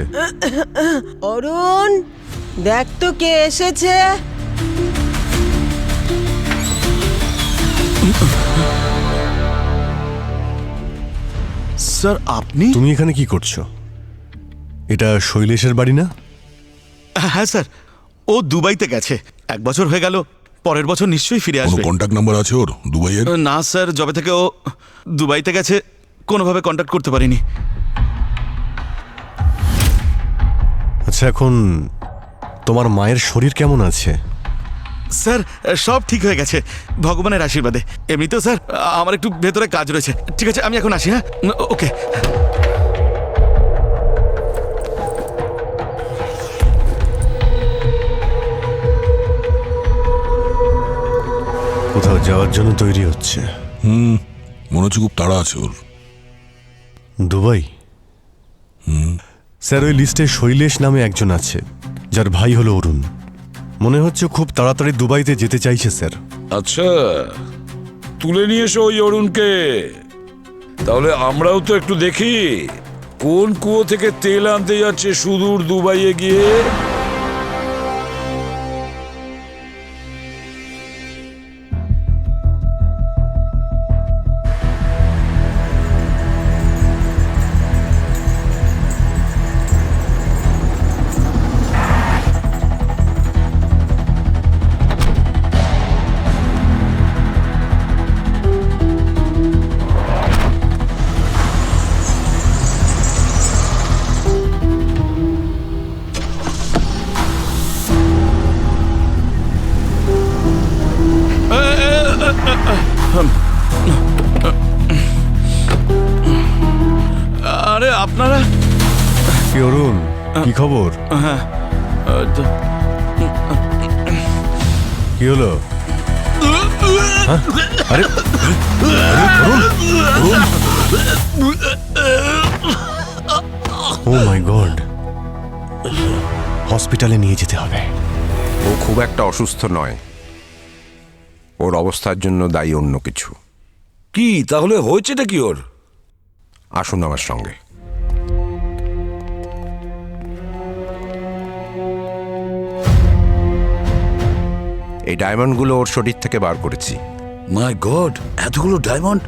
অরুণ, দেখ তো কে এসেছে। স্যার, আপনি? তুমি এখানে কি করছো? এটা শৈলেশের বাড়ি না? হ্যাঁ স্যার, ও দুবাইতে গেছে। 1 বছর হয়ে গেল, পরের বছর নিশ্চয়ই ফিরে আসবে। কন্ট্যাক্ট নাম্বার আছে ওর দুবাইয়ের? না স্যার, যবে থেকে ও দুবাইতে গেছে কোনোভাবে কন্ট্যাক্ট করতে পারিনি। আচ্ছা, এখন তোমার মায়ের শরীর কেমন আছে? স্যার, সব ঠিক হয়ে গেছে ভগবানের আশীর্বাদে। এমনিতেও স্যার আমার একটু ভেতরে কাজ রয়েছে। ঠিক আছে, আমি এখন আসি। হ্যাঁ, ওকে। কোথাও যাওয়ার জন্য তৈরি হচ্ছে। মনে হচ্ছে খুব তাড়া আছে ওর। দুবাই? স্যার ওই লিস্টে শৈলেশ নামে একজন আছে যার ভাই হলো অরুণ। মনে হচ্ছে খুব তাড়াতাড়ি দুবাইতে যেতে চাইছে স্যার। আচ্ছা, তুলে নিয়ে এসো ওই অরুণকে। তাহলে আমরাও তো একটু দেখি কোন কুয়ো থেকে তেল আনতে যাচ্ছে সুদূর দুবাইয়ে গিয়ে। আরে আপনারা কি অরুণ, কি খবর? হ্যাঁ কি হলো? হ্যাঁ? আরে ও মাই গড, হসপিটালে নিয়ে যেতে হবে। ও খুব একটা অসুস্থ নয়, ওর অবস্থার জন্য দায়ী অন্য কিছু। কি তাহলে হয়েছেটা কি ওর? আসুন আমার সঙ্গে। এই ডায়মন্ডগুলো ওর শরীর থেকে বার করেছি। মাই গড, এতগুলো ডায়মন্ড!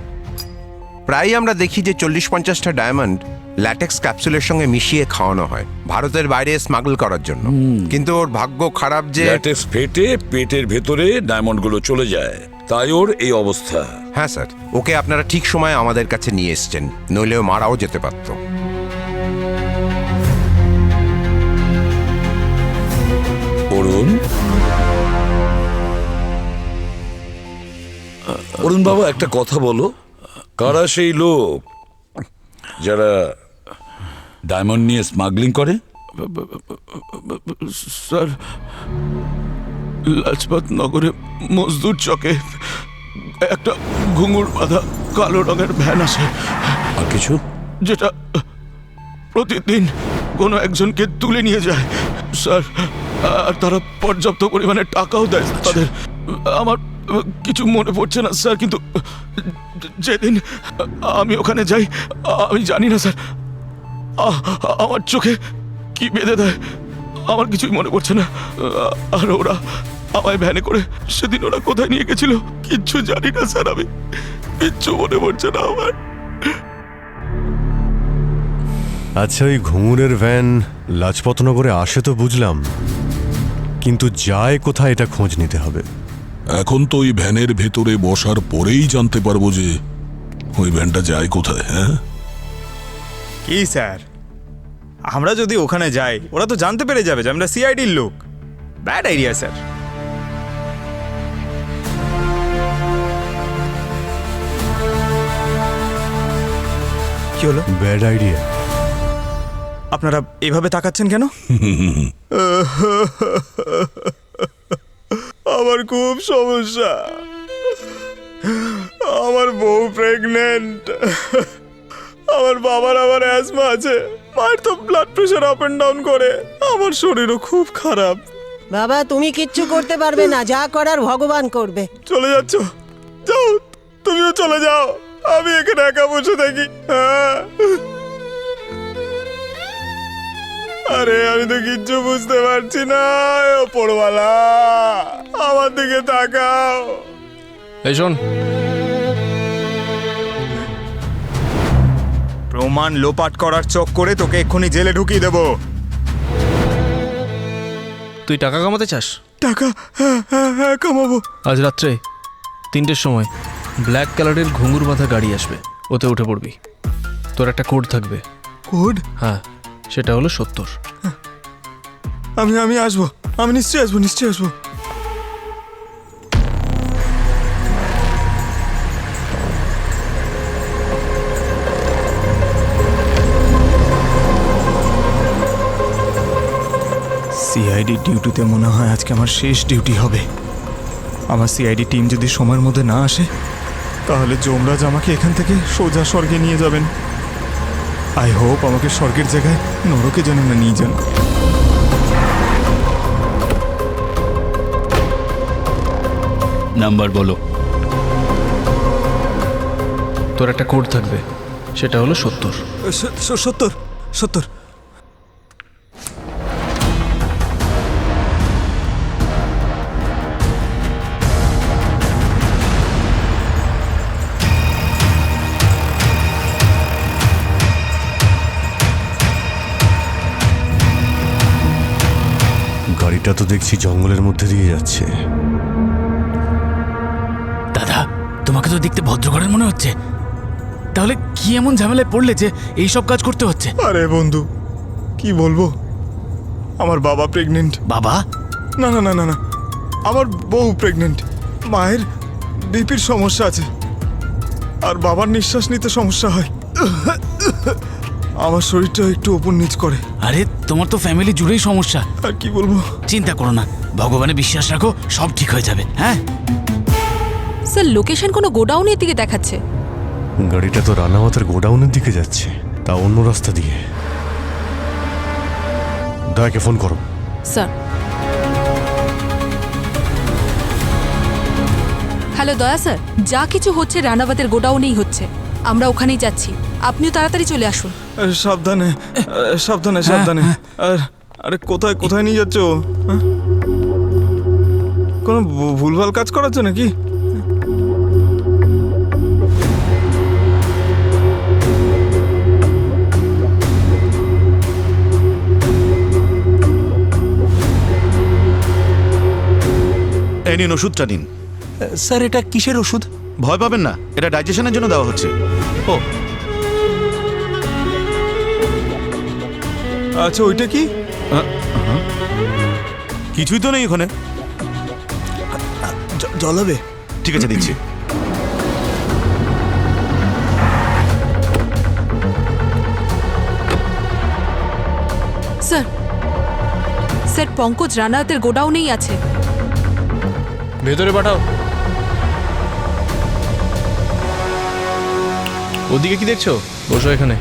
প্রায় আমরা দেখি যে 40-50টা ডায়মন্ড ল্যাটেক্স ক্যাপসুলের সঙ্গে মিশিয়ে খাওয়ানো হয় ভারতের বাইরে স্মাগল করার জন্য। কিন্তু ওর ভাগ্য খারাপ যে ল্যাটেক্স ফেটে পেটের ভেতরে ডায়মন্ডগুলো চলে যায়, তাই ওর এই অবস্থা। হ্যাঁ স্যার, ওকে আপনারা ঠিক সময়ে আমাদের কাছে নিয়ে এসছেন, নইলেও মারাও যেতে পারত। অরুণ, অরুণ বাবা, একটা কথা বলো, কারা সেই লোক যারা ডায়মন্ড নিয়ে স্মাগলিং করে? স্যার, লাজপত নগরে মজদুর চকে একটা ঘুঙুর বাঁধা কালো রঙের ভ্যান আসে। আর কিছু? যেটা প্রতিদিন কোনো একজনকে তুলে নিয়ে যায় স্যার, আর তারা পর্যাপ্ত পরিমাণে টাকাও দেয় তাদের। আমার কিছু মনে পড়ছে না স্যার, কিন্তু যেদিন আমি ওখানে যাই আমি জানি না স্যার, আমার চোখে কি বেঁধে দেয় আমার কিছুই মনে পড়ছে না। আর ওরা আমায় ভ্যানে করে সেদিন ওরা কোথায় নিয়ে গেছিল কিচ্ছু জানি না স্যার, আমি কিচ্ছু মনে পড়ছে না আমার। আচ্ছা, ওই ঘুঙুরের ভ্যান লাজপতনগরে আসে তো বুঝলাম, কিন্তু যায় কোথায় এটা খোঁজ নিতে হবে। এখন তো ওই ভ্যানের ভেতরে বসার পরেই জানতে পারবো যে ওই ভ্যানটা যায় কোথায়। হ্যাঁ কি স্যার, আমরা যদি ওখানে যাই ওরা তো জানতে পেরে যাবে যে আমরা সিআইডির লোক। Bad idea sir. কি হলো? Bad idea? আপনারা এভাবে তাকাচ্ছেন কেন? আমার খুব সমস্যা, আমার বউ প্রেগনেন্ট, আমার বাবার আবার অ্যাজমা আছে, মায়ের তো blood pressure up and down করে, আমার শরীরও খুব খারাপ। বাবা, তুমি কিচ্ছু করতে পারবে না, যা করার ভগবান করবে। চলে যাচ্ছ? যাও, তুমিও চলে যাও, আমি এখানে একা বসে থাকি। আরে আমি তো কিচ্ছু বুঝতে পারছি না, ওপরওয়ালা আমার দিকে তাকাও। এই শোন, প্রমাণ লোপাট করার চক করে তোকে এক্ষুনি জেলে ঢুকিয়ে দেবো। তুই টাকা কামাতে চাস? টাকা? হ্যাঁ কামাবো। আজ রাত্রে 3টের সময় ব্ল্যাক কালারের ঘুঙুর বাঁধা গাড়ি আসবে, ওতে উঠে পড়বি। তোর একটা কোড থাকবে। কোড? হ্যাঁ, সেটা হলো 70। আমি আসবো, আমি নিশ্চয়ই আসবো। সিআইডি ডিউটিতে মনে হয় আজকে আমার শেষ ডিউটি হবে। আমার সিআইডি টিম যদি সময়ের মধ্যে না আসে তাহলে যমরাজ আমাকে এখান থেকে সোজা স্বর্গে নিয়ে যাবেন। আই হোপ আমাকে স্বর্গের জায়গায় নরকে যেন না নিয়ে যান। নাম্বার বলো। তোর একটা কোড থাকবে, সেটা হলো 70। 70। গাড়িটা তো দেখছি জঙ্গলের মধ্যে দিয়ে যাচ্ছে। দাদা, তোমাকে তো দেখতে ভদ্রঘরের মনে হচ্ছে, তাহলে কি এমন ঝামেলায় পড়লে যে এই সব কাজ করতে হচ্ছে? আরে বন্ধু, কি বলবো, আমার বাবা প্রেগনেন্ট। বাবা? না, আমার বউ প্রেগনেন্ট। মায়ের বিপির সমস্যা আছে আর বাবার নিঃশ্বাস নিতে সমস্যা হয়। আমার শরীরটা একটু ওপর নিচ করে। আরে তোমার তো ফ্যামিলি জুড়েই সমস্যা। আর কি বলবো? চিন্তা করো না, ভগবানে বিশ্বাস রাখো, সব ঠিক হয়ে যাবে। হ্যাঁ স্যার লোকেশন কোনো গোডাউনের দিকে দেখাচ্ছে। গাড়িটা তো রানাওয়াতের গোডাউনের দিকে যাচ্ছে, তা অন্য রাস্তা দিয়ে। দয়াকে ফোন করো। স্যার। হ্যালো দয়া স্যার, যা কিছু হচ্ছে রানাবাদের গোডাউনেই হচ্ছে। আমরা ওখানেই যাচ্ছি, আপনিও তাড়াতাড়ি চলে আসুন। সাবধানে সাবধানে সাবধানে। আর আরে কোথায় কোথায় নিয়ে যাচ্ছ? হ্যাঁ? কোনো ভুলভাল কাজ করাচ্ছ নাকি? এই নিন ওষুধটা নিন। স্যার এটা কিসের ওষুধ? ভয় পাবেন না, এটা ডাইজেশনের জন্য দেওয়া হচ্ছে। ও আচ্ছা ওইটা কি? কিছুই তো নেই ওখানে। জল হবে? ঠিক আছে দিচ্ছি। স্যার স্যার পঙ্কজ রানাবাদের গোডাউনেই আছে। ভেতরে পাঠাও। ওদিকে কি দেখছো? বসো এখানে।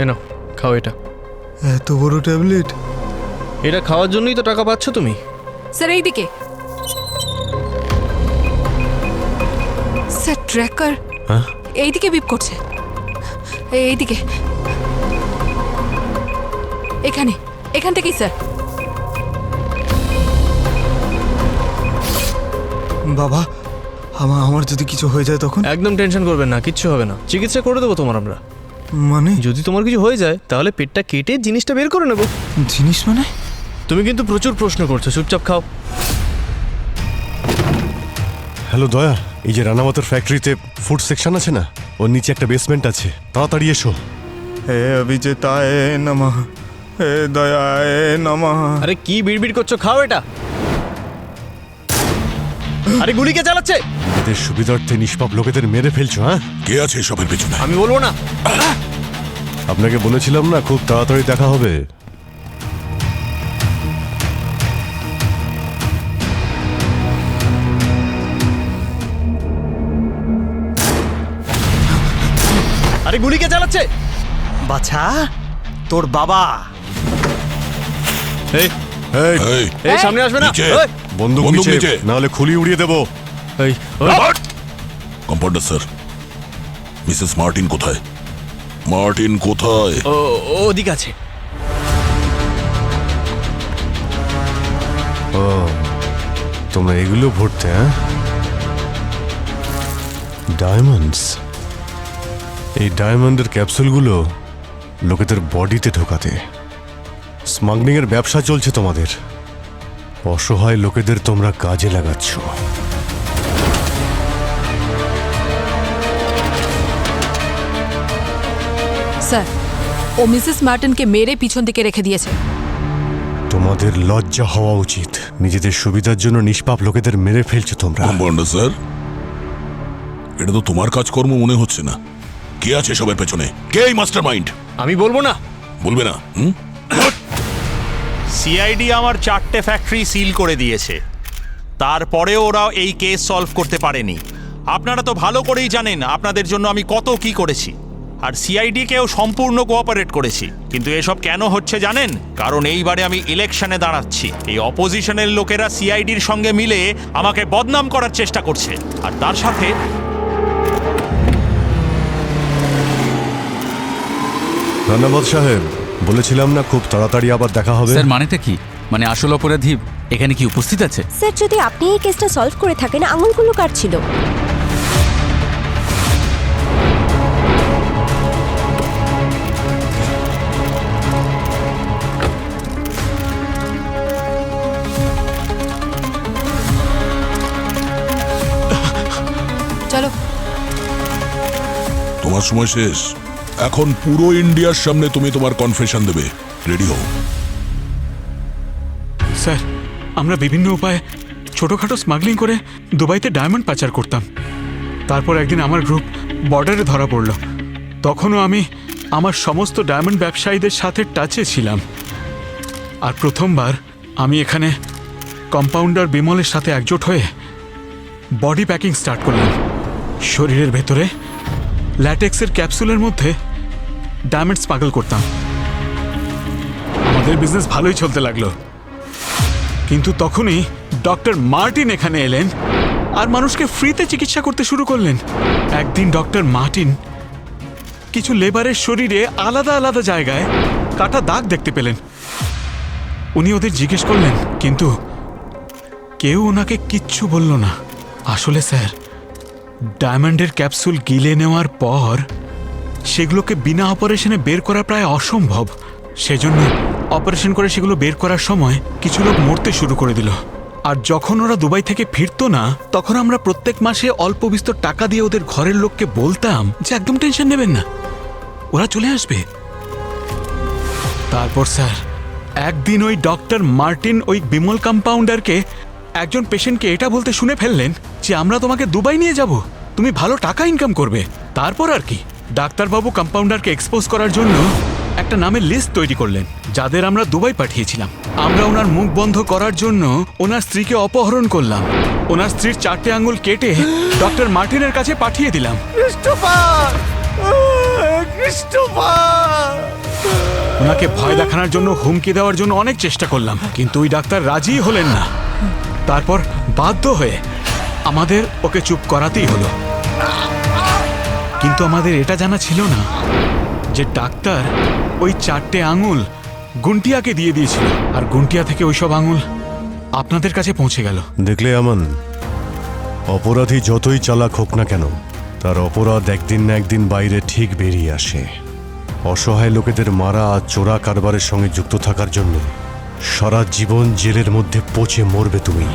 এনো খাও এটা। এত বড় ট্যাবলেট? এটা খাওয়ার জন্যই তো টাকা পাচ্ছ তুমি। স্যার এইদিকে। স্যার ট্র্যাকার এইদিকে বিপ করছে। এইদিকে, এখানে, এখান থেকেই স্যার। বাবা আমার যদি কিছু হয়ে যায় তখন? একদম টেনশন করবেন না, কিচ্ছু হবে না। চিকিৎসা করে দেবো তোমার আমরা। মানে? যদি তোমার কিছু হয়ে যায় তাহলে পেটটা কেটে জিনিসটা বের করে নেব। জিনিস মানে? তুমি কিন্তু প্রচুর প্রশ্ন করছো, চুপচাপ খাও। হ্যালো দয়া, এই যে রানাওয়াতের ফ্যাক্টরিতে ফুড সেকশন আছে না, ওর নিচে একটা বেসমেন্ট আছে, তাড়াতাড়ি এসো। হে অভিজিতায় নমঃ, হে দয়ায় নমঃ। আরে কি বিড়বিড় করছো? খাও এটা। আরে গুলি কে চালাচ্ছে? এদের সুবিধার্থে নিষ্পাপ লোকেদের মেরে ফেলছো। হ্যাঁ, কে আছে এসবের পেছনে? আমি বলবো না। আপনাকে বলেছিলাম না খুব তাড়াতাড়ি দেখা হবে। আরে গুলি কে চালাচ্ছে? বাছা তোর বাবা। এই এই এই সামনে আসবে না। নিচে। এই, বন্দুক বন্দুক নিচে, নিচে। নাহলে খুলি উড়িয়ে দেবো। এই কম্পাউন্ডার স্যার, মিসেস মার্টিন কোথায়? মার্টিন কোথায়? ও ওদিকে আছে। ও তোমরা এগুলো ভরতে? হ্যাঁ, ডায়মন্ডস। এই ডায়মন্ডের ক্যাপসুলগুলো লোকেদের বডিতে ঢোকাতে। স্মাগলিং এর ব্যবসা চলছে তোমাদের। অসহায় লোকেদের তোমরা কাজে লাগাচ্ছ। স্যার ও মিসেস মার্টিনকে মেরে পিছন দিকে রেখে দিয়েছে। তোমাদের লজ্জা হওয়া উচিত। নিজেদের সুবিধার জন্য নিষ্পাপ লোকেদের মেরে ফেলছো তোমরা। কম্পাউন্ডার স্যার, এটা তো তোমার কাজকর্ম মনে হচ্ছে না। কে আছে সবের পেছনে? কে এই মাস্টার মাইন্ড? আমি বলবো না। বলবে না? সিআইডি আমার 4টে ফ্যাক্টরি সিল করে দিয়েছে, তারপরেও ওরা এই কেস সলভ করতে পারেনি। আপনারা তো ভালো করেই জানেন আপনাদের জন্য আমি কত কি করেছি, আর সিআইডিকেও সম্পূর্ণ কোঅপারেট করেছি। কিন্তু এসব কেন হচ্ছে জানেন? কারণ এইবারে আমি ইলেকশনে দাঁড়াচ্ছি। এই অপোজিশনের লোকেরা সিআইডির সঙ্গে মিলে আমাকে বদনাম করার চেষ্টা করছে, আর তার সাথে ধন্যবাদ সাহেব, বলেছিলাম না খুব তাড়াতাড়ি আবার দেখা হবে। স্যার মানেটা কি? মানে আসল অপরাধী এখানে কি উপস্থিত আছে? স্যার যদি আপনি এই কেসটা সলভ করে থাকেন, আঙুলগুলো কাটছিল। চলো। তোমার সময় শেষ। এখন পুরো ইন্ডিয়ার সামনে তুমি তোমার কনফেশন দেবে। রেডি হও। স্যার আমরা বিভিন্ন উপায়ে ছোটোখাটো স্মাগলিং করে দুবাইতে ডায়মন্ড পাচার করতাম। তারপর একদিন আমার গ্রুপ বর্ডারে ধরা পড়ল। তখনও আমি আমার সমস্ত ডায়মন্ড ব্যবসায়ীদের সাথে টাচে ছিলাম। আর প্রথমবার আমি এখানে কম্পাউন্ডার বিমলের সাথে একজোট হয়ে বডি প্যাকিং স্টার্ট করলাম। শরীরের ভেতরে ল্যাটেক্সের ক্যাপসুলের মধ্যে ডায়মন্ড স্মাগল করতাম। আমাদের বিজনেস ভালোই চলতে লাগলো, কিন্তু তখনই ডক্টর মার্টিন এখানে এলেন আর মানুষকে ফ্রিতে চিকিৎসা করতে শুরু করলেন। একদিন ডক্টর মার্টিন কিছু লেবারের শরীরে আলাদা আলাদা জায়গায় কাটা দাগ দেখতে পেলেন। উনি ওদের জিজ্ঞেস করলেন, কিন্তু কেউ ওনাকে কিচ্ছু বলল না। আসলে স্যার ডায়মন্ডের ক্যাপসুল গিলে নেওয়ার পর সেগুলোকে বিনা অপারেশনে বের করা প্রায় অসম্ভব। সেজন্য অপারেশন করে সেগুলো বের করার সময় কিছু লোক মরতে শুরু করে দিল। আর যখন ওরা দুবাই থেকে ফিরতো না, তখন আমরা প্রত্যেক মাসে অল্প বিস্তর টাকা দিয়ে ওদের ঘরের লোককে বলতাম যে একদম টেনশন নেবেন না, ওরা চলে আসবে। তারপর স্যার একদিন ওই ডক্টর মার্টিন ওই বিমল কম্পাউন্ডারকে একজন পেশেন্টকে এটা বলতে শুনে ফেললেন যে আমরা তোমাকে দুবাই নিয়ে যাব, তুমি ভালো টাকা ইনকাম করবে। তারপর আর কি, ডাক্তারবাবু কম্পাউন্ডারকে এক্সপোজ করার জন্য একটা নামের লিস্ট তৈরি করলেন যাদের আমরা দুবাই পাঠিয়েছিলাম। আমরা ওনার মুখ বন্ধ করার জন্য ওনার স্ত্রীকে অপহরণ করলাম। ওনার স্ত্রীর 4টে আঙ্গুল কেটে ডক্টর মার্টিনের কাছে পাঠিয়ে দিলাম। ওনাকে ভয় দেখানোর জন্য, হুমকি দেওয়ার জন্য অনেক চেষ্টা করলাম, কিন্তু ওই ডাক্তার রাজি হলেন না। তারপর বাধ্য হয়ে আমাদের ওকে চুপ করাতেই হলো। কিন্তু আমাদের এটা জানা ছিল না যে ডাক্তার ওই 4টে আঙুল গুন্টিয়াকে দিয়ে দিয়েছিল, আর গুন্টিয়া থেকে ওইসব আঙুল আপনাদের কাছে পৌঁছে গেল। দেখলে আমান, অপরাধী যতই চালাক হোক না কেন, তার অপরাধ একদিন না একদিন বাইরে ঠিক বেরিয়ে আসে। অসহায় লোকেদের মারা আর চোরা কারবারের সঙ্গে যুক্ত থাকার জন্য সারা জীবন জেলের মধ্যে পচে মরবে তুমি।